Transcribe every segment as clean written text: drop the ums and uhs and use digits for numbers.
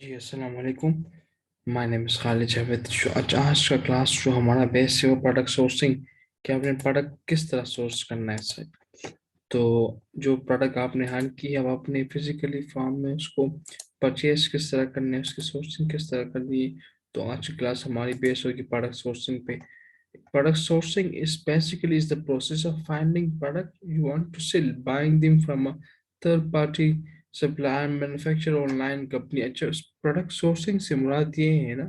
जी अस्सलाम वालेकुम। My name is Khalid Javed. जो आज का क्लास जो हमारा बेस है वो प्रोडक्ट सोर्सिंग, कि आपने प्रोडक्ट किस तरह सोर्स करना है सर। तो जो प्रोडक्ट आपने हासिल की है, अब आपने फिजिकली फॉर्म में उसको परचेज किस तरह करना है, उसकी सोर्सिंग किस तरह करनी है। तो आज की क्लास हमारी बेस होगी प्रोडक्ट सोर्सिंग पे। Product sourcing is basically is the process of finding product you want to sell, buying them from a third party supplier, manufacturer, online company। अच्छा, प्रोडक्ट सोर्सिंग से मुराद ये है ना,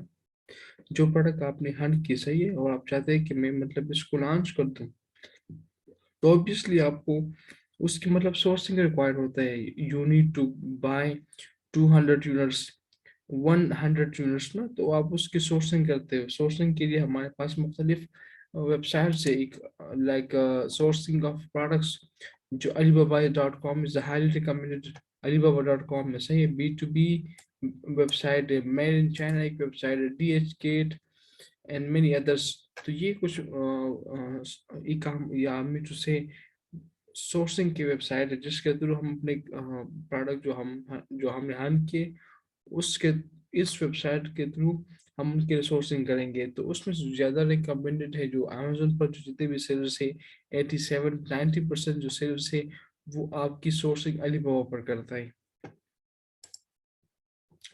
जो प्रोडक्ट आपने हंट की सही है और आप चाहते हैं कि मैं मतलब इसको लॉन्च कर दूं, तो ऑब्वियसली आपको उसकी मतलब सोर्सिंग रिक्वायर्ड होता है। You need to buy 200 units, 100 units ना, तो आप उसकी सोर्सिंग करते हो। सोर्सिंग के लिए हमारे पास मुख्तलिफ वेबसाइट से एक लाइक सोर्सिंग ऑफ प्रोडक्ट्स, जो alibaba.com is highly recommended. alibaba.com में सही है, B2B वेबसाइट है। मेड इन चाइना एक वेबसाइट है, DH gate and many others. तो ये कुछ ई काम या मी टू से सोर्सिंग की वेबसाइट है, जिसके थ्रू हम अपने प्रोडक्ट जो हमने हन किए उसके इस वेबसाइट के थ्रू हम उनके रिसोर्सिंग करेंगे। तो उसमें से ज़्यादा रिकमेंडेड है जो अमेजोन पर जो जितने भी सेलर्स है, 87-90% जो सेलर्स है वो आपकी सोर्सिंग अलीबाबा पर करता है।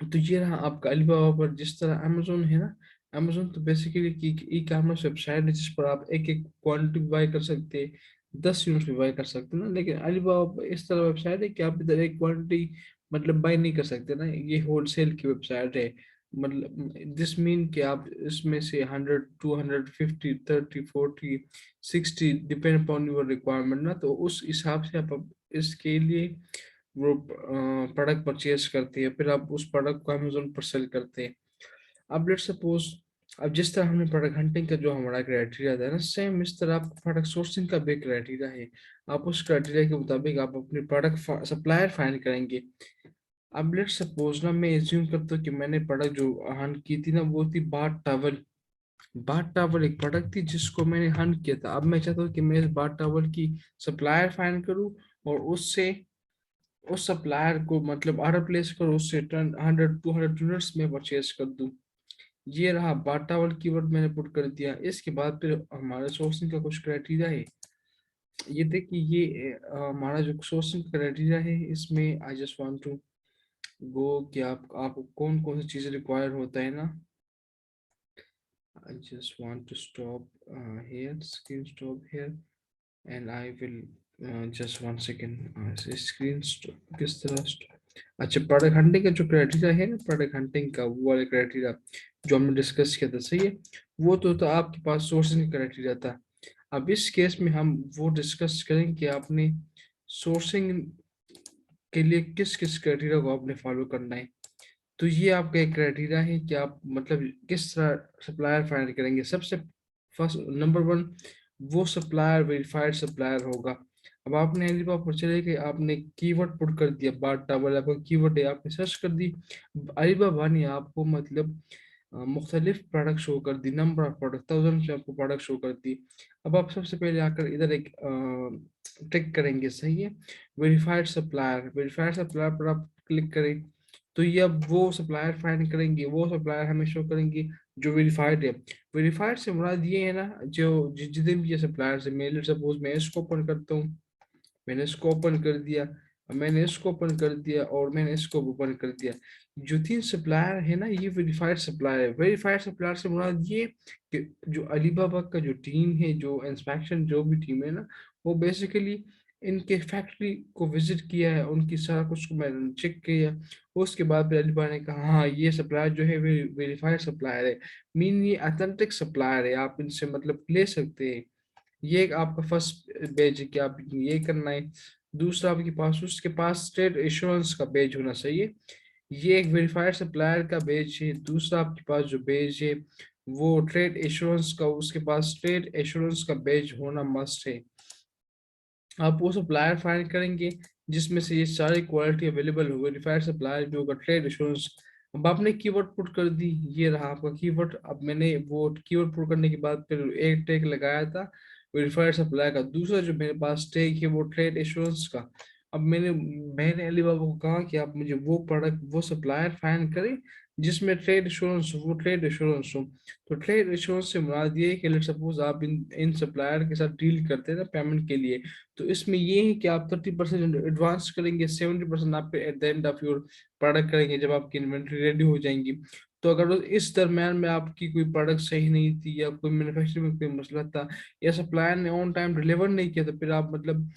तो ये रहा आपका अलीबाबा पर। जिस तरह अमेजोन है ना, अमेजोन तो बेसिकली ई कॉमर्स वेबसाइट है जिस पर आप एक एक क्वांटिटी बाय कर सकते हैं, 10 यूनिट भी बाय कर सकते हैं ना। लेकिन अलीबाबा इस तरह वेबसाइट है कि आप इधर एक क्वांटिटी मतलब बाय नहीं कर सकते ना, ये होलसेल की वेबसाइट है। मतलब दिस मीन कि आप इसमें से 100, 200, 50, 30, 40, 60 डिपेंड अपॉन योर रिक्वायरमेंट ना, तो उस हिसाब से आप इसके लिए वो प्रोडक्ट परचेज करती है, फिर आप उस प्रोडक्ट को अमेजोन पर सेल करते हैं। अब लेट्स सपोज, अब जिस तरह हमने प्रोडक्ट हंटिंग का जो हमारा क्राइटेरिया था ना, सेम इस तरह आप प्रोडक्ट सोर्सिंग का भी क्राइटेरिया है। आप उस क्राइटेरिया के मुताबिक आप अपने प्रोडक्ट सप्लायर फाइंड करेंगे। अब लेट्स सपोज ना, मैं एज्यूम करता हूँ कि मैंने प्रोडक्ट जो हंट की थी ना वो थी बाथ टावल। बाथ टावल एक प्रोडक्ट थी जिसको मैंने हंट किया था। अब मैं चाहता हूँ कि मैं इस बाथ टावल की सप्लायर फाइंड करूँ और उससे उस सप्लायर को मतलब ऑर्डर प्लेस कर उससे 100-200 यूनिट्स में परचेज कर दूं। ये रहा बाटावल कीवर्ड मैंने पुट कर दिया। इसके बाद फिर हमारे सोर्सिंग का कुछ क्राइटेरिया है। ये देखिए, ये हमारा जो सोर्सिंग क्राइटेरिया है इसमें I just want to go कि आपको कौन कौन सी चीजें रिक्वायर होता है ना। I just want to stop here, screen stop here, and I will just 1 second. Screen किस तरह अच्छा, प्रोडक्ट हंटिंग का जो क्राइटेरिया है ना, प्रोडक्ट हंटिंग का वो वाला क्राइटेरिया जो हमने डिस्कस किया था सही है, वो तो आपके पास सोर्सिंग क्राइटेरिया था। अब इस केस में हम वो डिस्कस करेंगे कि आपने सोर्सिंग के लिए किस किस क्राइटेरिया को आपने फॉलो करना है। तो ये आपका एक क्राइटेरिया है कि आप मतलब किस तरह सप्लायर फाइंड करेंगे। सबसे फर्स्ट नंबर वन, वो सप्लायर वेरीफाइड सप्लायर होगा। अब आपने अलीबाबा पर चले गए, आपने कीवर्ड पुट कर दिया बाथ टावल, आपका कीवर्ड है, आपने सर्च कर दी। अलीबाबा ने आपको मतलब मुख्तलिफ प्रोडक्ट शो कर दी, नंबर ऑफ प्रोडक्ट, थाउजेंड से आपको प्रोडक्ट शो कर दी। अब आप सबसे पहले आकर इधर एक टिक करेंगे सही है, वेरीफाइड सप्लायर। वेरीफाइड सप्लायर पर आप क्लिक करें तो ये अब वो सप्लायर फाइंड करेंगे, वो सप्लायर हमें शो करेंगे जो वेरीफाइड है। वेरीफाइड से मुराद ये है ना, जो जितने भी ये सप्लायर है, मैं सपोज मैं इसको ओपन करता हूँ, मैंने इसको ओपन कर दिया, मैंने इसको ओपन कर दिया और मैंने इसको ओपन कर दिया। जो 3 सप्लायर है ना, ये वेरीफाइड सप्लायर है। वेरीफाइड सप्लायर से मुराद ये कि जो अलीबाबा का जो टीम है, जो इंस्पेक्शन जो भी टीम है ना, वो बेसिकली इनके फैक्ट्री को विजिट किया है, उनकी सारा कुछ को मैंने चेक किया। उसके बाद फिर अलीबाबा ने कहा हाँ ये सप्लायर जो है वेरीफाइड सप्लायर है, मीन ये अथेंटिक सप्लायर है, आप इनसे मतलब ले सकते हैं। ये एक आपका फर्स्ट पेज है कि आप ये करना है। दूसरा आपके पास उसके पास स्टेट इंश्योरेंस का पेज होना चाहिए। ये एक वेरीफाइड सप्लायर का पेज है। दूसरा आपके पास जो पेज है वो ट्रेड इंश्योरेंस का, उसके पास ट्रेड इंश्योरेंस का पेज होना मस्ट है। आप वो सप्लायर फाइंड करेंगे जिसमें से ये सारी क्वालिटी अवेलेबल हो। वेरीफाइड सप्लायर भी होगा, ट्रेड इंश्योरेंस। अब आपने कीवर्ड पुट कर दी, ये रहा आपका कीवर्ड। अब मैंने वो कीवर्ड पुट करने के बाद फिर एक टैग लगाया था वेरीफाइड सप्लायर का। दूसरा जो मेरे पास टैग है वो ट्रेड इंश्योरेंस का। अब मैंने अलीबाबा को कहा कि आप मुझे वो प्रोडक्ट, वो सप्लायर फाइंड करें जिसमें ट्रेड इंश्योरेंस हो, वो ट्रेड इंश्योरेंस हो। तो ट्रेड इंश्योरेंस से मुराद ये है कि लेट सपोज आप इन इन सप्लायर के साथ डील करते हैं ना पेमेंट के लिए, तो इसमें ये है कि आप 30% एडवांस करेंगे, 70% आप at the end of your product करेंगे जब आपकी इन्वेंट्री रेडी हो जाएंगी। तो अगर इस दरम्यान में आपकी कोई प्रोडक्ट सही नहीं थी, या कोई मैन्युफैक्चरिंग में कोई मसला था, या सप्लायर ने ऑन टाइम डिलीवर नहीं किया, तो फिर आप मतलब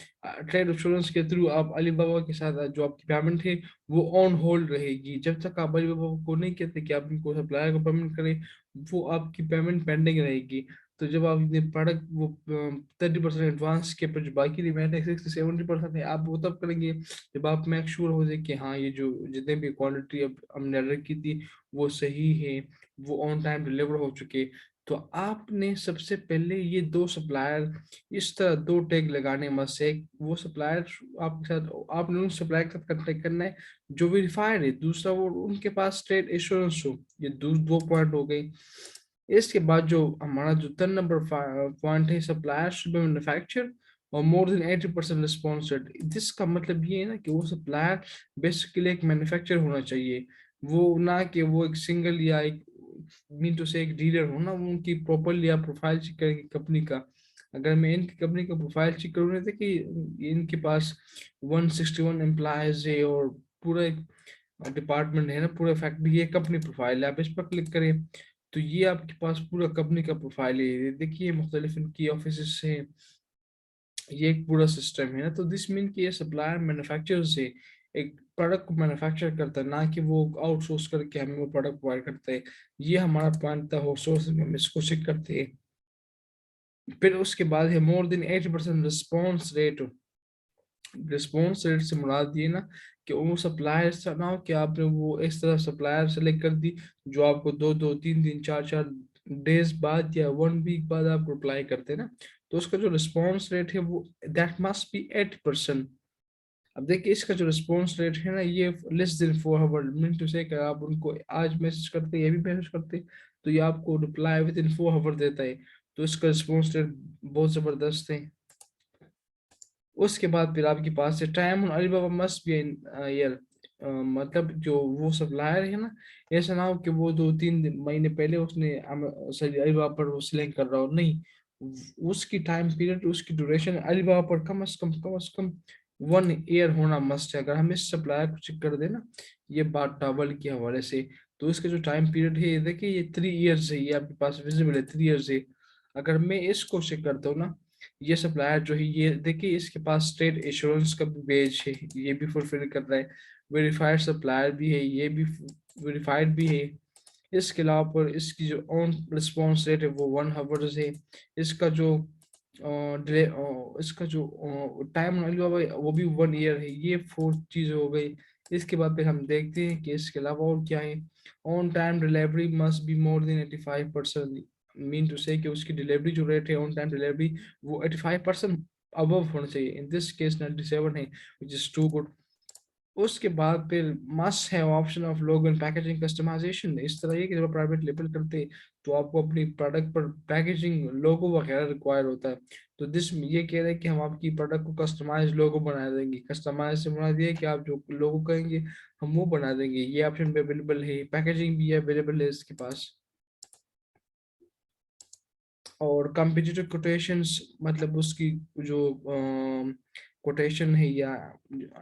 ट्रेड इंश्योरेंस के थ्रू आप अलीबाबा के साथ जो आपकी पेमेंट है वो ऑन होल्ड रहेगी। जब तक आप अलीबाबा को नहीं कहते कि आप इनको सप्लायर को पेमेंट करें, वो आपकी पेमेंट पेंडिंग रहेगी। तो जब आप ये प्रोडक्ट वो 30% एडवांस के पर जो बाकी रिमेनिंग 60-70% है, आप वो तब करेंगे जब आप मेक श्योर हो जाए कि हाँ ये जो जितने भी क्वांटिटी अब हमने ऑर्डर की थी वो सही है, वो ऑन टाइम डिलीवर हो चुके। तो आपने सबसे पहले ये दो सप्लायर, इस तरह दो टैग लगाने मत से, एक वो सप्लायर आपके साथ, आपने उन सप्लायर के साथ कांटेक्ट करना है जो वेरीफाइड है, दूसरा वो उनके पास ट्रेड एश्योरेंस हो। ये दो पॉइंट हो गई। इसके बाद जो हमारा जो 3 नंबर पॉइंट है, सप्लायर शुड बी मैन्युफैक्चर और मोर देन 80% रिस्पॉन्स रेट। जिसका मतलब ये है ना कि वो सप्लायर बेसिकली एक मैन्युफैक्चर होना चाहिए, वो ना कि वो एक सिंगल या एक मीन टू से एक डीलर हो ना। वो उनकी प्रॉपरली आप प्रोफाइल चेक करेंगे कंपनी का। अगर मैं इनकी कंपनी का प्रोफाइल चेक करूँ तो कि इनके पास 161 एम्प्लॉयज है और पूरा एक डिपार्टमेंट है ना, पूरा फैक्ट्री, ये कंपनी प्रोफाइल है, आप इस पर क्लिक करें तो ये आपके पास पूरा कंपनी का प्रोफाइल है। ये देखिए मुख्तलिफ इनकी ऑफिस है, ये एक पूरा सिस्टम है ना। तो दिस मीन कि ये सप्लायर मैन्युफैक्चरर से एक प्रोडक्ट को मैन्युफैक्चर करता है, ना कि वो आउटसोर्स करके हमें वो प्रोडक्ट प्रोवाइड करता है। ये हमारा पॉइंट था, आउटसोर्स में हम इसको चेक करते हैं। फिर उसके बाद है more than 80% response rate. Response rate से मुराद ये ना कि वो सप्लायर से ना हो कि आपने वो इस तरह सप्लायर सेलेक्ट कर दी जो आपको 2-2 3 दिन 4-4 डेज बाद या 1 वीक बाद आप रिप्लाई करते हैं ना, तो उसका जो रिस्पॉन्स रेट है वो दैट मस्ट बी 80%। अब देखिए इसका जो रिस्पॉन्स रेट है ना, ये less than 4 hour, mean to say आप उनको आज मैसेज करते हैं, ये भी मैसेज करते हैं, तो ये आपको रिप्लाई विद इन 4 आवर देता है। तो इसका रिस्पॉन्स रेट बहुत जबरदस्त है। उसके बाद फिर आपके पास से time on Alibaba must be year. मतलब जो वो सप्लायर है ना, ऐसा ना हो कि वो 2-3 महीने पहले उसने सॉरी अलीबाबा पर वो सेलिंग कर रहा हो, नहीं। उसकी टाइम पीरियड, उसकी ड्यूरेशन अलीबाबा पर कम से कम 1 ईयर होना मस्ट है। अगर हम इस सप्लायर को चेक कर देना ये बात टावल के हवाले से, तो इसका जो टाइम पीरियड है ये देखिए, ये 3 ईयर्स है, ये आपके पास विजिबल है 3 ईयर्स है। अगर मैं इसको चेक करता हूँ ना, ये सप्लायर जो है ये देखिए इसके पास ट्रेड इंश्योरेंस का भी पेज है, ये भी फुलफिल कर रहा है, वेरीफाइड सप्लायर भी है, ये भी वेरीफाइड भी है। इसके अलावा पर इसकी जो ऑन रिस्पॉन्स रेट है वो 1 आवर है। इसका जो डिले, इसका जो टाइम वो भी 1 ईयर है। ये 4 चीज़ हो गई। इसके बाद फिर हम देखते हैं कि इसके अलावा और क्या है। On time delivery must be more than 85%, mean to say कि उसकी डिलीवरी जो रेट है, ऑन टाइम डिलीवरी वो 85% अबव होना चाहिए। इन दिस केस 97 है, विच इज टू गुड। उसके बाद फिर मस्ट है option of logo and packaging customization. इस तरह ये कि जब आप प्राइवेट लेबल करते हैं तो आपको अपनी प्रोडक्ट पर पैकेजिंग लोगो वगैरह रिक्वायर होता है। तो दिस ये कह रहे हैं कि हम आपकी प्रोडक्ट को कस्टमाइज लोगो बना देंगे। कस्टमाइज से मुराद ये है कि आप जो लोगो कहेंगे हम वो बना देंगे। ये ऑप्शन भी अवेलेबल है, पैकेजिंग भी अवेलेबल है इसके पास। और कम्पिटिटिव कोटेशंस, मतलब उसकी जो कोटेशन है या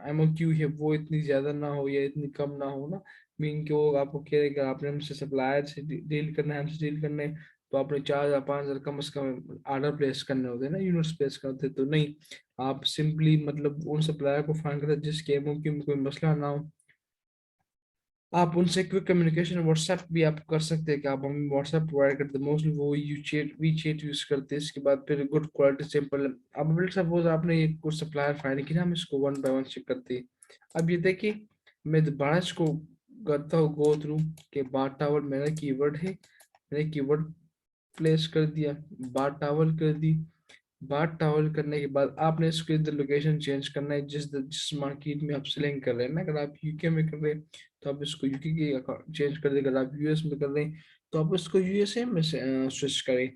एमओक्यू है वो इतनी ज्यादा ना हो या इतनी कम ना हो ना। मीन कि वो आपको कह देगा आपने हमसे सप्लायर से डील करना है, हमसे डील करना है, तो आपने 4 या 5 हजार कम से कम ऑर्डर प्लेस करने होते हैं ना, यूनिट्स प्लेस करते हैं। तो नहीं, आप सिंपली मतलब उन सप्लायर को फाइंड करते हैं जिसके एमओक्यू में कोई मसला ना हो। आप उनसे क्विक कम्युनिकेशन व्हाट्सएप भी आप कर सकते हैं कि आप हमें व्हाट्सएप प्रोवाइड करते हैं, मोस्टली वो you chat WeChat use करते हैं। इसके बाद फिर गुड क्वालिटी सैंपल। अब विल सपोज आपने ये कुछ सप्लायर फाइंड किया, हम इसको 1 बाय 1 चेक करते हैं। अब ये देखिए मैं दोबारा इसको करता हूँ गो थ्रू के बार टावर मेरा कीवर्ड है, मैंने कीवर्ड प्लेस कर दिया, बार टावर कर दी। बात टावल करने के बाद आपने इसके इधर लोकेशन चेंज करना है, जिस मार्केट में आप सेलिंग कर रहे हैं ना। अगर आप यूके में कर रहे हैं तो आप इसको यूके की चेंज कर दें, अगर आप यूएस में कर रहे हैं तो आप इसको यूएसए में स्विच करें।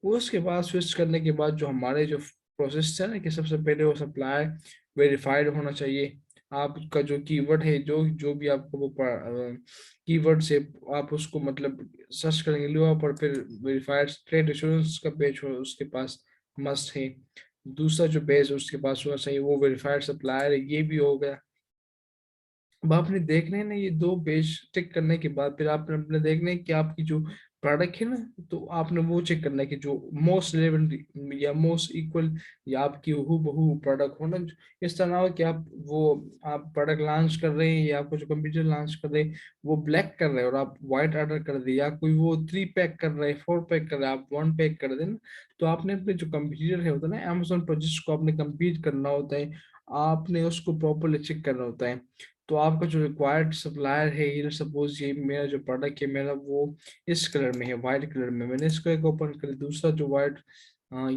वो उसके बाद स्विच करने के बाद जो हमारे जो प्रोसेस है ना कि सबसे पहले वो सप्लायर वेरीफाइड होना चाहिए। आपका जो कीवर्ड है, जो जो भी आपको वो कीवर्ड से आप उसको मतलब सर्च करेंगे लिवा पर, फिर वेरीफाइड ट्रेड एश्योरेंस का पेज हो उसके पास मस्ट है। दूसरा जो पेज उसके पास होना चाहिए वो वेरीफाइड सप्लायर है, ये भी हो गया। अब आपने देखना है ना, ये दो पेज टिक करने के बाद फिर आपने अपने देखना है कि आपकी जो प्रोडक्ट है ना, तो आपने वो चेक करना है कि जो मोस्ट रिलेवेंट या मोस्ट इक्वल या आपकी हूबहू बहू प्रोडक्ट हो ना। इस तरह ना हो कि आप प्रोडक्ट लॉन्च कर रहे हैं या आपको जो कंप्यूटर लॉन्च कर रहे हैं वो ब्लैक कर रहे हैं और आप व्हाइट ऑर्डर कर दे, या कोई वो 3 पैक कर रहे हैं, 4 पैक कर रहे हैं, आप 1 पैक कर देना। तो आपने अपने जो कंप्यूटर है होता है ना अमेजोन पर, जिसको आपने कंप्लीट करना होता है, आपने उसको प्रॉपरली चेक करना होता है। तो आपका जो रिक्वायर्ड सप्लायर है, ये सपोज ये मेरा जो प्रोडक्ट है मेरा वो इस कलर में है, वाइट कलर में, मैंने इसको एक ओपन कर, दूसरा जो वाइट,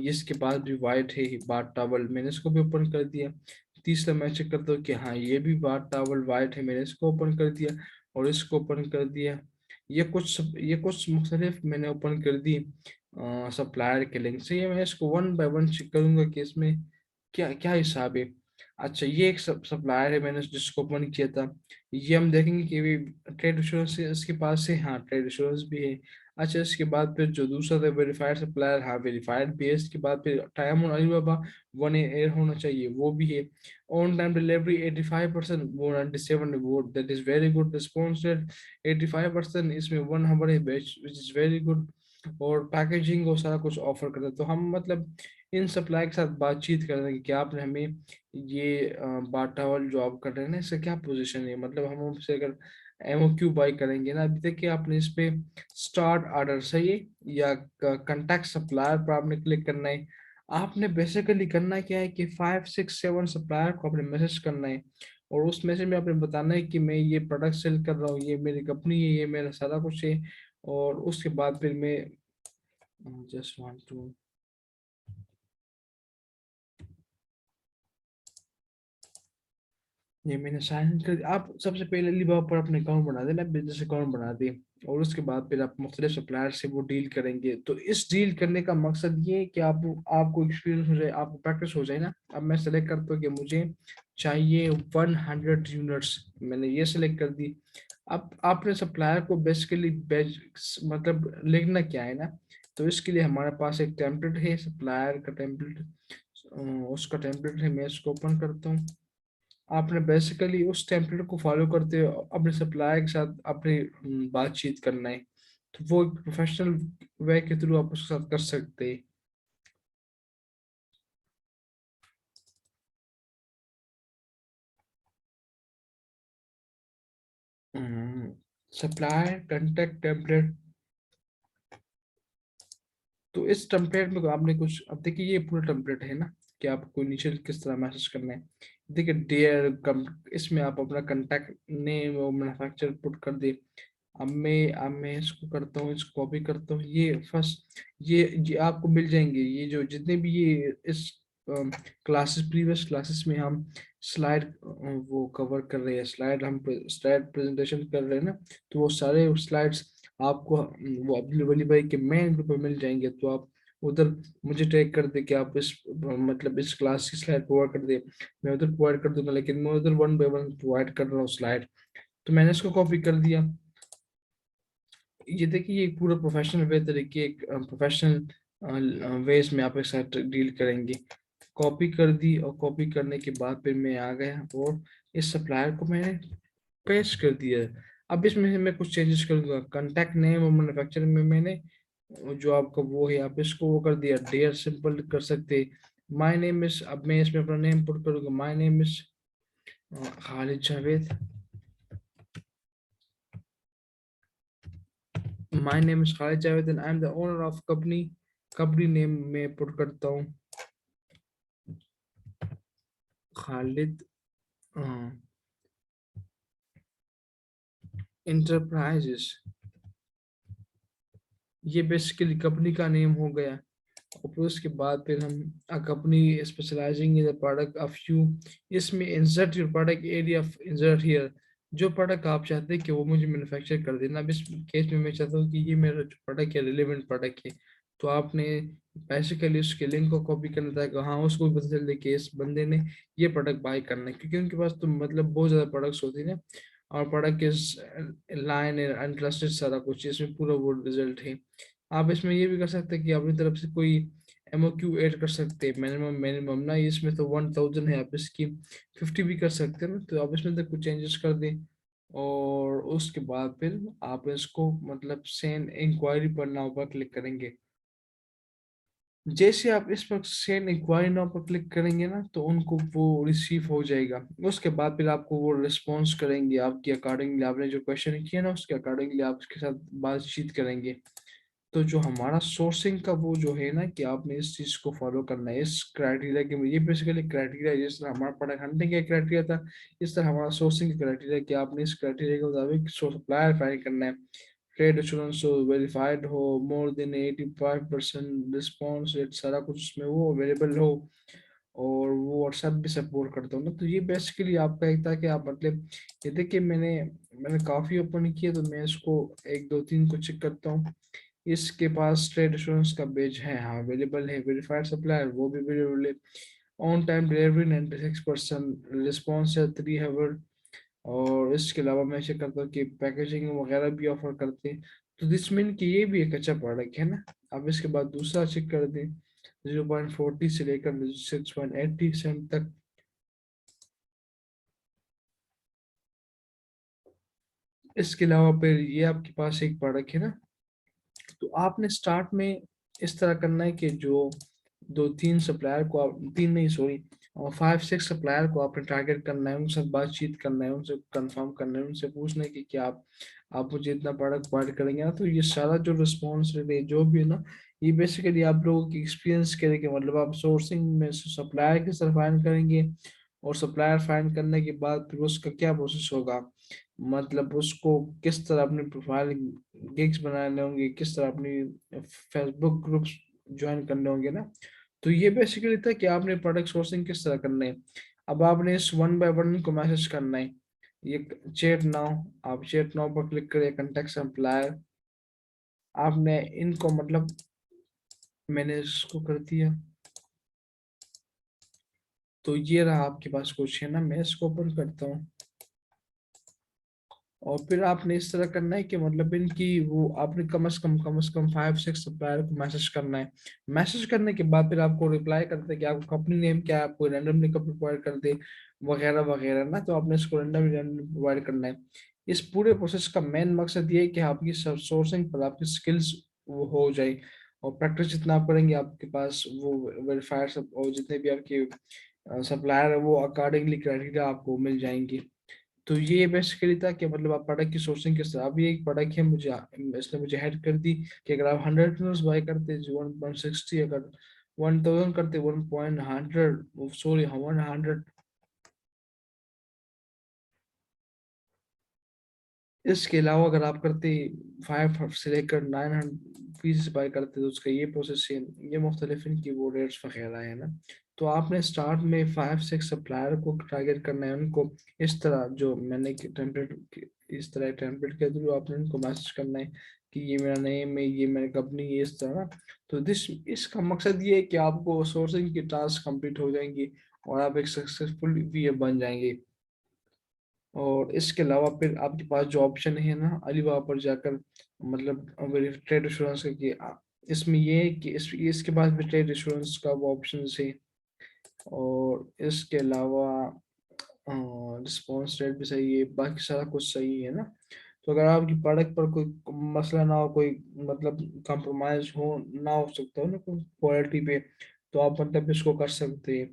इसके पास भी वाइट है बाथ टॉवल, मैंने इसको भी ओपन कर दिया। तीसरा मैं चेक करता हूँ कि हाँ ये भी बाथ टॉवल वाइट है, मैंने इसको ओपन कर दिया और इसको ओपन कर दिया। ये कुछ मुख्तलिफ मैंने ओपन कर दी सप्लायर के लिंक से। ये मैं इसको वन बाय वन चेक करूंगा कि इसमें क्या क्या हिसाब है। अच्छा, ये एक सप्लायर है मैंने जिसको ओपन किया था, ये हम देखेंगे कि भी ट्रेड इंश्योरेंस इसके पास है, हाँ ट्रेड इंश्योरेंस भी है। अच्छा, इसके बाद फिर जो दूसरा था वेरीफाइड सप्लायर, हाँ वेरीफाइड भी है। इसके बाद फिर टाइम ऑन अलीबाबा 1 ईयर होना चाहिए, वो भी है। ऑन टाइम डिलीवरी 85%, वो 97 वो that is very good response rate. 85% इसमें 1 आवर है विच इज वेरी गुड। और पैकेजिंग और सारा कुछ ऑफर करता है। तो हम मतलब इन सप्लाई के साथ बातचीत कर रहे हैं कि क्या आपने हमें ये बाटा वाल जो आप कर रहे हैं ना, इसका क्या पोजीशन है, मतलब हम हमसे अगर एमओक्यू बाई करेंगे ना, अभी तक कि आपने इस पे स्टार्ट ऑर्डर सही है या कंटैक्ट सप्लायर पर आपने क्लिक करना है। आपने बेसिकली करना क्या है कि 5 6 7 सप्लायर को आपने मैसेज करना है और उस मैसेज में आपने बताना है कि मैं ये प्रोडक्ट सेल कर रहा हूँ, ये मेरी कंपनी है, ये मेरा सारा कुछ है। और उसके बाद फिर मैं जस्ट वांट टू, ये मैंने साइन इन कर, आप सबसे पहले अलीबाबा पर अपने अकाउंट बना देना, बिजनेस अकाउंट बना दे। और उसके बाद फिर आप मुख्तलिफ सप्लायर से वो डील करेंगे। तो इस डील करने का मकसद ये है कि आपको एक्सपीरियंस हो जाए, आपको प्रैक्टिस हो जाए ना। अब मैं सेलेक्ट करता हूँ कि मुझे चाहिए 100 यूनिट्स, मैंने ये सेलेक्ट कर दी। अब आपने सप्लायर को बेसिकली मतलब लिखना क्या है ना, तो इसके लिए हमारे पास एक टेम्पलेट है, सप्लायर का टेम्पलेट, उसका टेम्पलेट है, मैं इसको ओपन करता हूँ। आपने बेसिकली उस टेम्पलेट को फॉलो करते हुए अपने सप्लायर के साथ अपनी बातचीत करना है। तो वो एक प्रोफेशनल वे के थ्रू आप उसके साथ कर सकते हैं। सप्लायर कांटेक्ट टेम्पलेट, तो इस टेम्पलेट में आपने कुछ, अब देखिए ये पूरा टेम्पलेट है ना कि आपको नीचे किस तरह मैसेज करना है। देखिए डियर कम, इसमें आप अपना कांटेक्ट नेम और मैन्युफैक्चर पुट कर दे। अब मैं इसको करता हूँ, इसको कॉपी करता हूँ, ये फर्स्ट, ये आपको मिल जाएंगे ये जो जितने भी ये इस क्लासेस, प्रीवियस क्लासेस में हम स्लाइड वो कवर कर रहे हैं, स्लाइड प्रेजेंटेशन कर रहे हैं ना, तो वो सारे स्लाइड्स आपको वो अब्दुल वली भाई के मेन ग्रुप में मिल जाएंगे। तो आप उधर मुझे टैग कर दे कि आप इस मतलब इस क्लास की स्लाइड प्रोवाइड कर दे, मैं उधर प्रोवाइड कर दूंगा, लेकिन मैं उधर वन बाय वन प्रोवाइड कर रहा हूँ स्लाइड। तो मैंने इसको कॉपी कर दिया। ये देखिए ये पूरा प्रोफेशनल वे तरीके, एक प्रोफेशनल वेज में आप एक साथ डील करेंगे। कॉपी कर दी और कॉपी करने के बाद फिर मैं आ गया और इस सप्लायर को मैंने पेस्ट कर दिया है। अब इसमें से मैं कुछ चेंजेस करूंगा, कांटेक्ट नेम और मैन्युफैक्चर में मैंने जो आपका वो है आप इसको वो कर दिया, डेयर सिंपल कर सकते। माय नेम इज, अब मैं इसमें अपना नेम पुट करूंगा, my name is Khalid Javed, my name is Khalid Javed and I am the owner of company. Company name में पुट करता हूँ खालिद इंटरप्राइजेस, ये बेसिकली कंपनी का नेम हो गया। और फिर उसके बाद फिर हम company specialising in the product of you, इसमें insert your product area of insert here, जो प्रोडक्ट आप चाहते हैं कि वो मुझे मैन्युफैक्चर कर देना। अब इस केस में मैं चाहता हूँ कि ये मेरा जो प्रोडक्ट है रिलेवेंट प्रोडक्ट है, तो आपने बेसिकली उसके लिंक को कॉपी करना था कि हाँ उसको भी पता चल जाए कि इस बंदे ने ये प्रोडक्ट बाय करना है, क्योंकि उनके पास तो मतलब बहुत ज़्यादा प्रोडक्ट्स होती है ना, और प्रोडक्ट के लाइन इंटरेस्टेड सारा कुछ इसमें पूरा वो रिजल्ट है। आप इसमें ये भी कर सकते हैं कि अपनी तरफ से कोई एमओक्यू ऐड कर सकते हैं, मिनिमम मिनिमम ना, इसमें तो 1000 है, आप इसकी 50 भी कर सकते हैं ना, तो आप इसमें तो कुछ चेंजेस कर दें। और उसके बाद फिर आप इसको मतलब सेंड इंक्वायरी पर नाउ पर क्लिक करेंगे। जैसे आप इस पर सेंड इंक्वायरी नाउ पर क्लिक करेंगे ना, तो उनको वो रिसीव हो जाएगा। उसके बाद फिर आपको वो रिस्पॉन्स करेंगे, आपके अकॉर्डिंगली आपने जो क्वेश्चन किया ना उसके अकॉर्डिंगली आप उसके साथ बातचीत करेंगे। तो जो हमारा सोर्सिंग का वो जो है ना, कि आपने इस चीज को फॉलो करना है, इस क्राइटेरिया के, ये बेसिकली क्राइटेरिया है, जिस तरह हमारा प्रोडक्ट हंटिंग का क्राइटेरिया था, इस तरह हमारा सोर्सिंग का क्राइटेरिया, कि आपने इस क्राइटेरिया के मुताबिक सप्लायर फाइंड करना है। ट्रेड एश्योरेंस हो, वेरीफाइड हो, मोर देन 85% रिस्पॉन्स रेट, सारा कुछ उसमें वो अवेलेबल हो, और वो व्हाट्सएप भी सपोर्ट करता हूँ ना। तो ये बेसिकली आपका एक था कि आप मतलब, ये देखिए मैंने मैंने काफ़ी ओपन किया, तो मैं इसको एक दो तीन को चेक करता हूँ। इसके पास ट्रेड एश्योरेंस का बेच है, हाँ अवेलेबल है। वेरीफाइड सप्लायर वो भी अवेलेबल है। ऑन टाइम डिलीवरी 96%, रिस्पॉन्स है 3 आवर। और इसके अलावा मैं चेक करता हूँ कि पैकेजिंग वगैरह भी ऑफर करते हैं। तो दिस मीन कि ये भी एक अच्छा प्रोडक्ट है ना। अब इसके बाद दूसरा चेक कर दें, 0.40 से लेकर 6.80 सेंट तक। इसके अलावा फिर ये आपके पास एक प्रोडक्ट है ना, तो आपने स्टार्ट में इस तरह करना है कि जो दो तीन सप्लायर को आप, तीन नहीं सॉरी, 5 6 सप्लायर को आपने टारगेट करना है, उनसे बातचीत करना है, उनसे कंफर्म करना है, उनसे पूछना है कि क्या आप मुझे इतना प्रोडक्ट प्रोवाइड करेंगे ना। तो ये सारा जो रिस्पॉन्स रेट है जो भी है ना, ये बेसिकली आप लोगों की एक्सपीरियंस करेंगे, मतलब आप सोर्सिंग में सप्लायर की तरफ फाइंड करेंगे, और सप्लायर फाइंड करने के बाद फिर उसका क्या प्रोसेस होगा, मतलब उसको किस तरह अपनी प्रोफाइल गिग्स बनाने होंगे, किस तरह अपनी फेसबुक ग्रुप्स ज्वाइन करने होंगे ना। तो ये बेसिकली था कि आपने प्रोडक्ट सोर्सिंग किस तरह करना है। अब आपने इस वन बाय वन को मैसेज करना है। ये चैट नाउ, आप चैट नाउ पर क्लिक करिए, कॉन्टेक्ट सप्लायर। आपने इनको मतलब, मैंने इसको कर दिया, तो ये रहा आपके पास कुछ है ना, मैं इसको ओपन करता हूँ। और फिर आपने इस तरह करना है कि मतलब इनकी वो आपने कम से कम 5 6 सप्लायर को मैसेज करना है। मैसेज करने के बाद फिर आपको रिप्लाई करते हैं कि आपको कंपनी नेम क्या है, आपको रैंडमली कब प्रोवाइड कर दे, वगैरह वगैरह ना। तो आपने इसको रैंडमली प्रोवाइड करना है। इस पूरे प्रोसेस का मेन मकसद ये है कि आपकी सोर्सिंग पर आपकी स्किल्स वो हो जाए, और प्रैक्टिस जितना आप करेंगे आपके पास वो वेरीफायर सब और जितने भी आपके सप्लायर है वो अकॉर्डिंगली क्राइटेरिया आपको मिल जाएंगे। तो ये बेसिकली था कि मतलब आप प्रोडक्ट की सोर्सिंग किस तरह, अभी एक प्रोडक्ट है मुझे, इसने मुझे हेड कर दी कि अगर आप 100 बाय करते 1.60, अगर 1000 करते 1.100, सॉरी 100, इसके अलावा अगर आप करते 5 से लेकर 900 पीस बाय करते तो उसका ये प्रोसेस है, ये मुख्तलिफ इनकी वो रेट्स वगैरह है ना। तो आपने स्टार्ट में 5 6 सप्लायर को टारगेट करना है, उनको इस तरह जो मैंने टेम्पलेट, इस तरह टेम्पलेट के थ्रू आपने उनको मैसेज करना है कि ये मेरा नेम है, ये मेरी कंपनी, ये इस तरह ना। तो दिस इसका मकसद ये है कि आपको सोर्सिंग की टास्क कंप्लीट हो जाएंगी, और आप एक सक्सेसफुल वी बन जाएंगे। और इसके अलावा फिर आपके पास जो ऑप्शन है ना अलीबाबा पर जाकर, मतलब ट्रेड इंश्योरेंस का, कि इसमें ये है कि इसके पास भी ट्रेड इंश्योरेंस का वो ऑप्शन है। और इसके अलावा रिस्पॉन्स रेट भी सही है, बाकी सारा कुछ सही है ना। तो अगर आपकी प्रोडक्ट पर कोई मसला ना हो, कोई मतलब कंप्रोमाइज हो ना, हो सकता हो ना कोई क्वालिटी पे, तो आप मतलब इसको कर सकते हैं।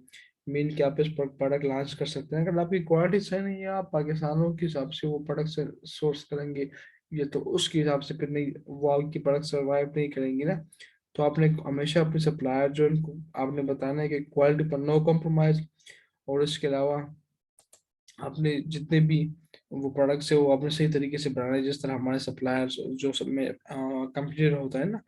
मीन कि आप इस पर प्रोडक्ट लॉन्च कर सकते हैं। अगर आपकी क्वालिटी सही नहीं है, आप पाकिस्तानों के हिसाब से वो प्रोडक्ट से सोर्स करेंगे, ये तो उसके हिसाब से फिर नहीं, वो आपकी प्रोडक्ट सर्वाइव नहीं करेंगी ना। तो आपने हमेशा अपने सप्लायर जो इनको आपने बताना है कि क्वालिटी पर नो कॉम्प्रोमाइज। और इसके अलावा आपने जितने भी वो प्रोडक्ट्स है वो आपने सही तरीके से बनाना है, जिस तरह हमारे सप्लायर्स जो सब में कंपटीटर होता है ना।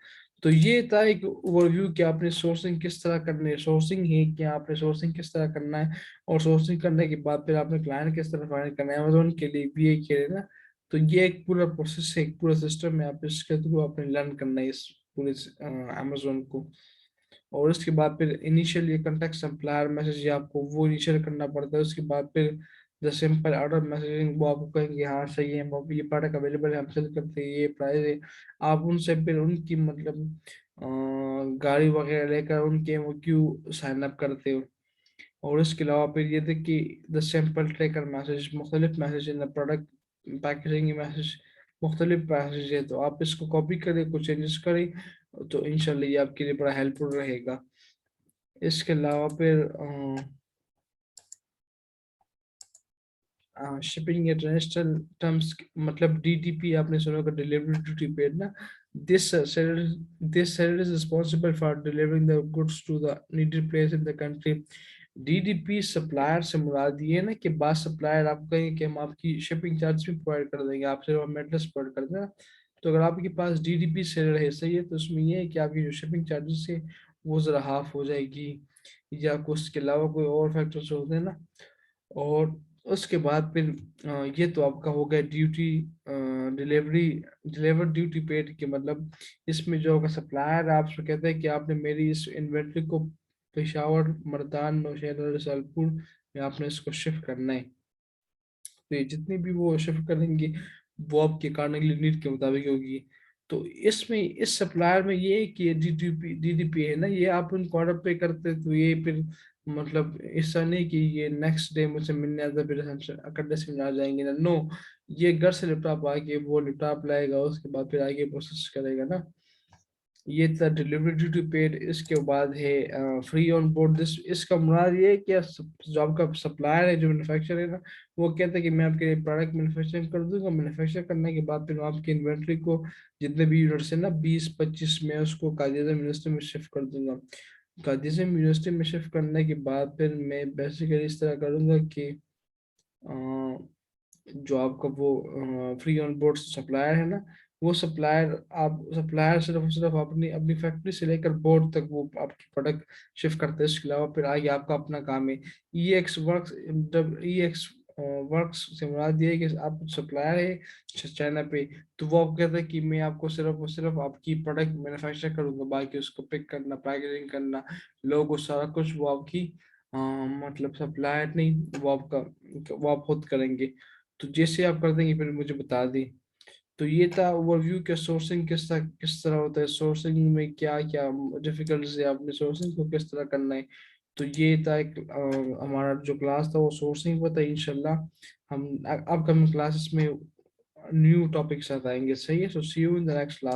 तो ये था एक ओवरव्यू कि आपने सोर्सिंग किस तरह करनी है, सोर्सिंग है कि आपने सोर्सिंग किस तरह करना है, और सोर्सिंग करने के बाद फिर आपने क्लाइंट किस तरह फाइंड करना है, अमेजोन के लिए भी ये किया है ना। तो ये एक पूरा प्रोसेस है, एक पूरा सिस्टम है, आप इसके थ्रू आपने लर्न करना है इस पूरे अमेज़न को। और उसके बाद फिर इनिशियल ये कॉन्टैक्ट सप्लायर मैसेज ये आपको वो इनिशियल करना पड़ता है। उसके बाद फिर द सिंपल ऑर्डर मैसेजिंग वो आपको कहेंगे हाँ सही है, वो ये प्रोडक्ट अवेलेबल है, हम सेल करते हैं, ये प्राइस है। आप उनसे फिर उनकी मतलब गाड़ी वगैरह लेकर उनके वो क्यों साइन अप करते हो। और इसके अलावा फिर ये थे कि द सिंपल ट्रैकर मैसेज, मुख्तलिफ message in the product packaging message, मुख्तलिफ मैसेज है, तो आप इसको कॉपी करें, कुछ चेंजेस करें, तो इंशाल्लाह ये आपके लिए बड़ा हेल्पफुल रहेगा। इसके अलावा फिर शिपिंग इंटरनेशनल टर्म्स मतलब डीटीपी आपने सुना होगा, डिलीवरी ड्यूटी पेड ना। This seller is responsible for delivering the goods to the needed place in the country. DDP supplier से मुराद ये है ना कि बाद सप्लायर आपको कहेंगे कि हम आपकी शिपिंग चार्ज भी प्रोवाइड कर देंगे, आपसे हम एड्रेस प्रोवाइड कर देना। तो अगर आपके पास डीडीपी सेलर है सही है, तो उसमें ये है कि आपकी जो शिपिंग चार्जेस है वो ज़रा हाफ हो जाएगी, या कुछ उसके अलावा कोई और फैक्टर्स होते हैं ना। और उसके बाद फिर ये तो आपका हो गया duty delivery, deliver duty paid के मतलब इसमें जो होगा सप्लायर आपसे कहता है कि आपने मेरी इस इन्वेंट्री को पेशावर, मर्दान, नौशहरा, रसालपुर में आपने इसको शिफ्ट करना है। तो ये जितनी भी वो शिफ्ट करेंगे वो आपके कार्नेगली नीड के मुताबिक होगी। तो इसमें इस सप्लायर में ये है कि डीडीपी है ना, ये आप उनको ऑर्डर पे करते तो ये फिर मतलब ऐसा नहीं कि ये नेक्स्ट डे मुझसे मिलने आता फिर हम अकड़े से आ जाएंगे ना, नो। ये घर से लैपटॉप आके वो लैपटॉप लाएगा, उसके बाद फिर आगे प्रोसेस करेगा ना। ये था डिलीवरी ड्यूटी पेड। इसके बाद है फ्री ऑन बोर्ड दिस, इसका मुराद ये है कि जो आपका सप्लायर है, जो मैन्युफैक्चरर है ना, वो कहता है कि मैं आपके प्रोडक्ट मैन्युफैक्चरिंग कर दूंगा, मैन्युफैक्चर करने के बाद फिर मैं आपकी इन्वेंट्री को जितने भी यूनिट्स है ना 20-25 में उसको कायदे यूनिवर्सिटी में शिफ्ट कर दूंगा। कायदे यूनिवर्सिटी में शिफ्ट करने के बाद फिर मैं बेसिकली इस तरह करूंगा कि जो आपका वो फ्री ऑन बोर्ड सप्लायर है ना, वो सप्लायर आप सप्लायर सिर्फ अपनी अपनी फैक्ट्री से लेकर बोर्ड तक वो आपकी प्रोडक्ट शिफ्ट करते हैं। इसके अलावा फिर आगे आपका अपना काम है। ई एक्स वर्क्स, जब ई एक्स वर्क्स से मुराद ये है कि आप सप्लायर है चाइना पे, तो वो आपको कहता है कि मैं आपको सिर्फ और सिर्फ आपकी प्रोडक्ट मैन्युफैक्चर करूंगा, बाकी उसको पिक करना, पैकेजिंग करना, लोगो सारा कुछ वो आपकी मतलब सप्लायर नहीं, वो आप खुद करेंगे। तो जैसे आप कर देंगे फिर मुझे बता दें। तो ये था ओवरव्यू के सोर्सिंग किस तरह होता है, सोर्सिंग में क्या क्या डिफिकल्टीज है, आपने सोर्सिंग को किस तरह करना है। तो ये था एक हमारा जो क्लास था वो सोर्सिंग पर था। इंशाल्लाह हम अपकमिंग क्लासेस में न्यू टॉपिक साथ आएंगे, सही है। So see you in the next class.